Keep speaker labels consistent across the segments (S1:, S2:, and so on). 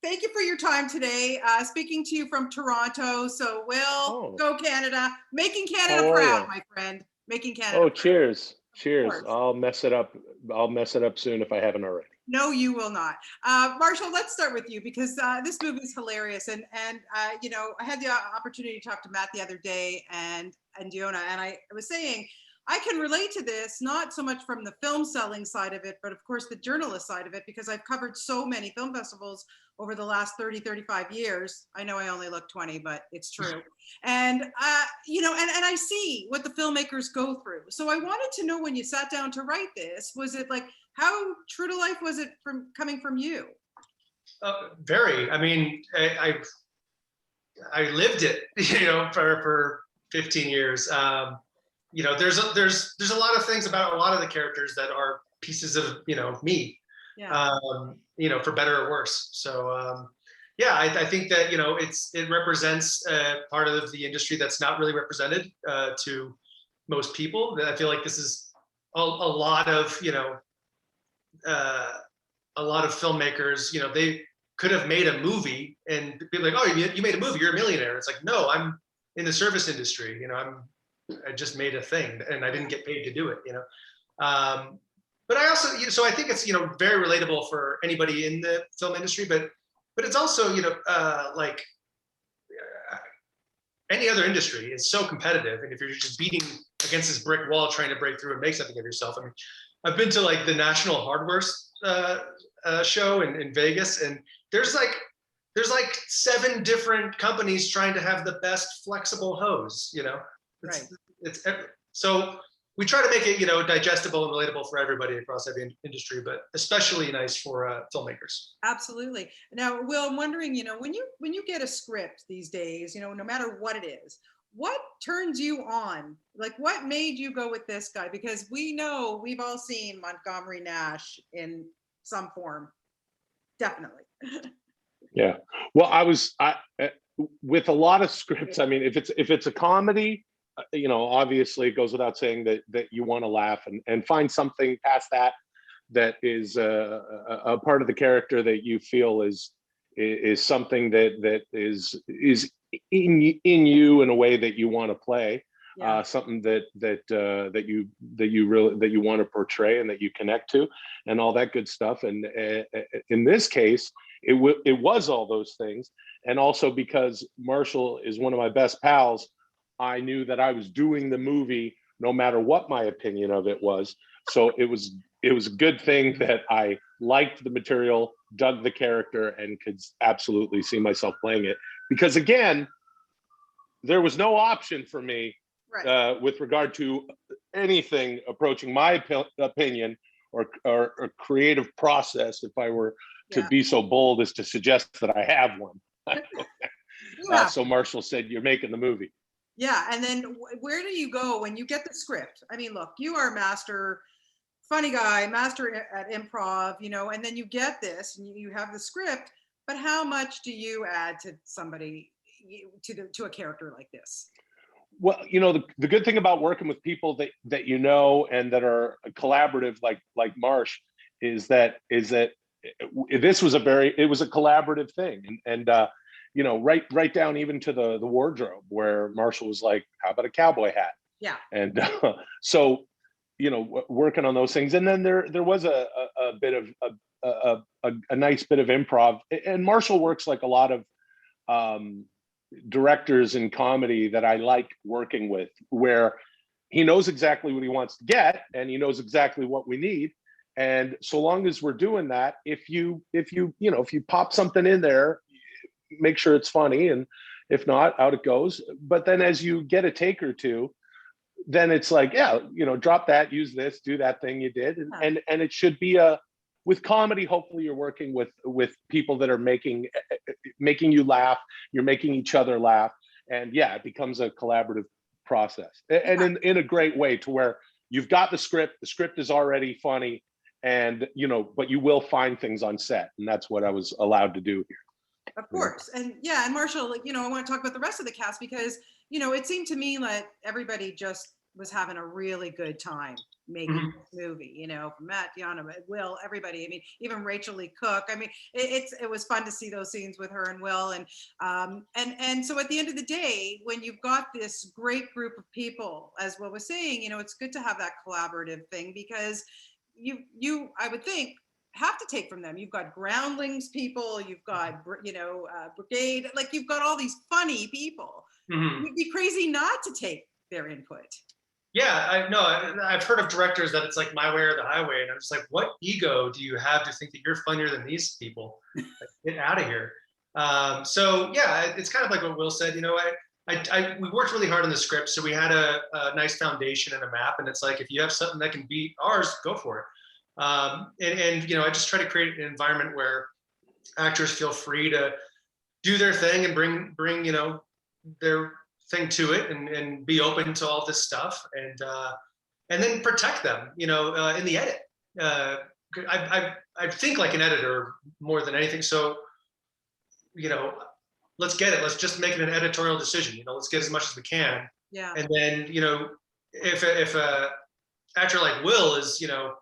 S1: thank you for your time today. Speaking to you from Toronto. So, Will,
S2: Oh,
S1: go Canada. Making Canada
S2: how are
S1: proud,
S2: you?
S1: my friend. Making Canada
S2: Oh,
S1: proud.
S2: cheers.
S1: Of
S2: Cheers.
S1: course.
S2: I'll mess it up. I'll mess it up soon if I haven't already.
S1: No, you will not. Marshall, let's start with you because this movie is hilarious. And I had the opportunity to talk to Matt the other day and Diona, and I was saying I can relate to this, not so much from the film selling side of it, but of course the journalist side of it, because I've covered so many film festivals over the last 30, 35 years. I know I only look 20, but it's true. And I see what the filmmakers go through. So I wanted to know, when you sat down to write this, was it like, how true to life was it from coming from you?
S3: Very. I mean, I lived it, for 15 years. There's a lot of things about a lot of the characters that are pieces of me.
S1: Yeah.
S3: For better or worse. So yeah, I think that it represents part of the industry that's not really represented to most people. I feel like this is a lot of a lot of filmmakers, they could have made a movie and be like, oh, you made a movie, you're a millionaire. It's like, no, I'm in the service industry. I just made a thing and I didn't get paid to do it. But I also, so I think it's very relatable for anybody in the film industry. But it's also like any other industry is so competitive, and if you're just beating against this brick wall trying to break through and make something of yourself. I mean, I've been to like the National Hardware show in Vegas, and there's like 7 different companies trying to have the best flexible hose.
S1: Right.
S3: It's so we try to make it digestible and relatable for everybody across every industry, but especially nice for filmmakers.
S1: Absolutely. Now, Will, I'm wondering, when you get a script these days, no matter what it is, what turns you on? Like, what made you go with this guy? Because we know we've all seen Montgomery Nash in some form. Definitely.
S2: Yeah. Well, with a lot of scripts. I mean, if it's a comedy, obviously it goes without saying that you want to laugh and find something past that is a part of the character that you feel is something that is in you in a way that you want to play.
S1: Yeah.
S2: Something that you want to portray and that you connect to, and all that good stuff. And in this case, it was all those things. And also because Marshall is one of my best pals, I knew that I was doing the movie no matter what my opinion of it was. So it was a good thing that I liked the material, dug the character, and could absolutely see myself playing it. Because again, there was no option for me,
S1: Right.
S2: with regard to anything approaching my opinion or creative process, if I were to
S1: Yeah.
S2: be so bold as to suggest that I have one.
S1: Yeah.
S2: So Marshall said, "You're making the movie."
S1: Yeah. And then where do you go when you get the script? I mean, look, you are a master funny guy, master at improv, and then you get this and you have the script, but how much do you add to somebody, to a character like this?
S2: Well, the good thing about working with people that and that are collaborative, like Marsh, is that this was it was a collaborative thing, and right down even to the wardrobe, where Marshall was like, "How about a cowboy hat?"
S1: Yeah.
S2: And so, working on those things, and then there was a bit of a nice bit of improv, and Marshall works like a lot of directors in comedy that I like working with, where he knows exactly what he wants to get and he knows exactly what we need. And so long as we're doing that, if you pop something in there, make sure it's funny, and if not, out it goes. But then as you get a take or two, then it's like, yeah, drop that, use this, do that thing you did, and it should be with comedy. Hopefully you're working with people that are making you laugh, you're making each other laugh, and yeah, it becomes a collaborative process, and in a great way, to where you've got the script is already funny, and but you will find things on set, and that's what I was allowed to do here.
S1: Of course. And yeah, and Marshall, I want to talk about the rest of the cast, because it seemed to me like everybody just was having a really good time making this movie, you know, from Matt, Deanna, Will, everybody. I mean, even Rachel Lee Cook. I mean, it was fun to see those scenes with her and Will. And so at the end of the day, when you've got this great group of people, as Will was saying, you know, it's good to have that collaborative thing, because you I would think, have to take from them. You've got groundlings people, you've got, you know, brigade, like you've got all these funny people. You'd be crazy not to take their input.
S3: Yeah, I know. I've heard of directors that it's like my way or the highway, and I'm just like, what ego do you have to think that you're funnier than these people? Like, get out of here. So yeah, it's kind of like what Will said. You know, we worked really hard on the script, so we had a nice foundation and a map, and it's like, if you have something that can beat ours, go for it. And you know, I just try to create an environment where actors feel free to do their thing and bring you know, their thing to it, and be open to all this stuff, and then protect them, you know, in the edit. I think like an editor more than anything. So, you know, let's get it. Let's just make it an editorial decision. You know, let's get as much as we can.
S1: Yeah.
S3: And then, you know, if a actor like Will is, you know,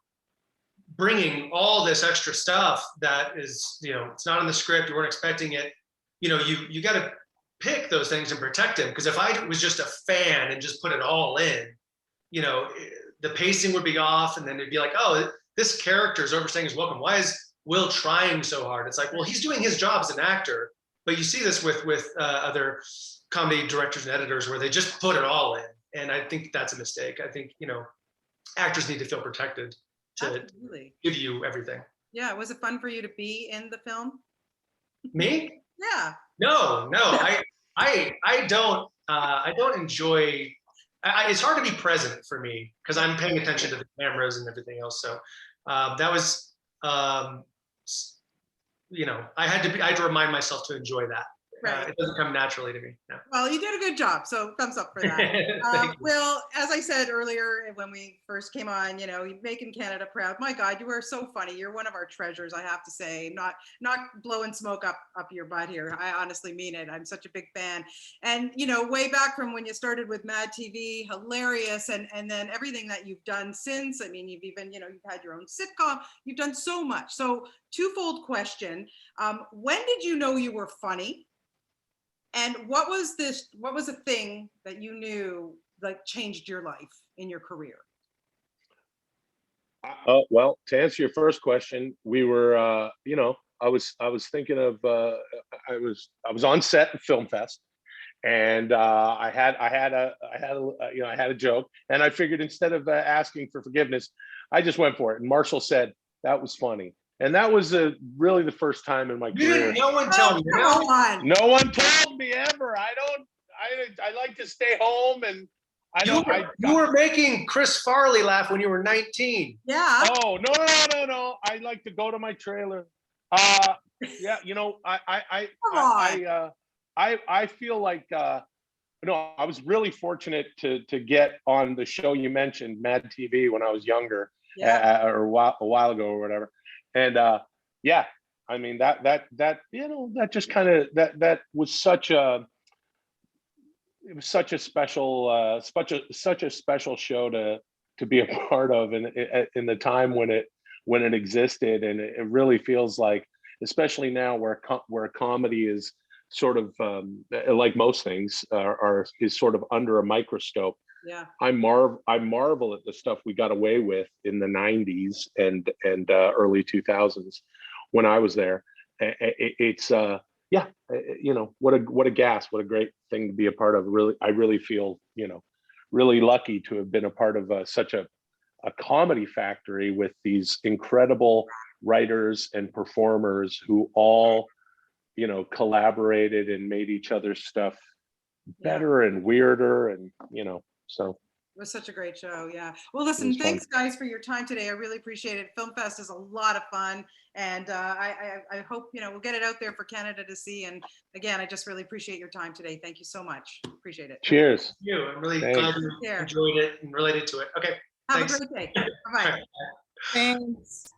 S3: bringing all this extra stuff that is, you know, it's not in the script, you weren't expecting it, you know, you got to pick those things and protect him. Because if I was just a fan and just put it all in, you know, the pacing would be off, and then it'd be like, oh, this character is overstaying his welcome. Why is Will trying so hard? It's like, well, he's doing his job as an actor. But you see this with other comedy directors and editors where they just put it all in, and I think that's a mistake. I think, you know, actors need to feel protected to give you everything.
S1: Yeah, was it fun for you to be in the film?
S3: Me?
S1: Yeah.
S3: No, I don't enjoy. It's hard to be present for me because I'm paying attention to the cameras and everything else. So that was, you know, I had to remind myself to enjoy that.
S1: Right.
S3: It doesn't come naturally to me. No.
S1: Well, you did a good job, so thumbs up for that. Will, as I said earlier when we first came on, you know, making Canada proud. My God, you are so funny. You're one of our treasures, I have to say. Not blowing smoke up your butt here. I honestly mean it. I'm such a big fan. And you know, way back from when you started with Mad TV, hilarious, and then everything that you've done since. I mean, you've even, you know, you've had your own sitcom. You've done so much. So twofold question: when did you know you were funny? And what was a thing that you knew like changed your life in your career?
S2: Well, to answer your first question, we were, you know, I was thinking of, I was on set at Film Fest, and I had a joke, and I figured instead of asking for forgiveness, I just went for it. And Marshall said that was funny. And that was really the first time in my career.
S3: No one told me.
S2: No one told me ever. I like to stay home, and
S3: you were making Chris Farley laugh when you were 19.
S1: Yeah.
S2: Oh, no. I like to go to my trailer. Yeah, you know, I feel like you know, I was really fortunate to get on the show you mentioned, Mad TV, when I was younger, or a while ago or whatever. And yeah, I mean that you know, that just kind of that was such a special show to be a part of, in the time when it existed. And it really feels like, especially now where comedy is sort of like most things is sort of under a microscope.
S1: Yeah.
S2: I marvel at the stuff we got away with in the 90s and early 2000s when I was there. It's yeah, you know, what a gas, what a great thing to be a part of. Really, I really feel, you know, really lucky to have been a part of such a comedy factory with these incredible writers and performers who all, you know, collaborated and made each other's stuff better and weirder, and you know. So
S1: it was such a great show. Yeah. Well, listen, thanks guys for your time today. I really appreciate it. Film Fest is a lot of fun. And I hope, you know, we'll get it out there for Canada to see. And again, I just really appreciate your time today. Thank you so much. Appreciate it.
S2: Cheers.
S3: Thank you. I'm really glad you enjoyed it and related to it. Okay.
S1: Have a great day. Bye-bye. Thanks.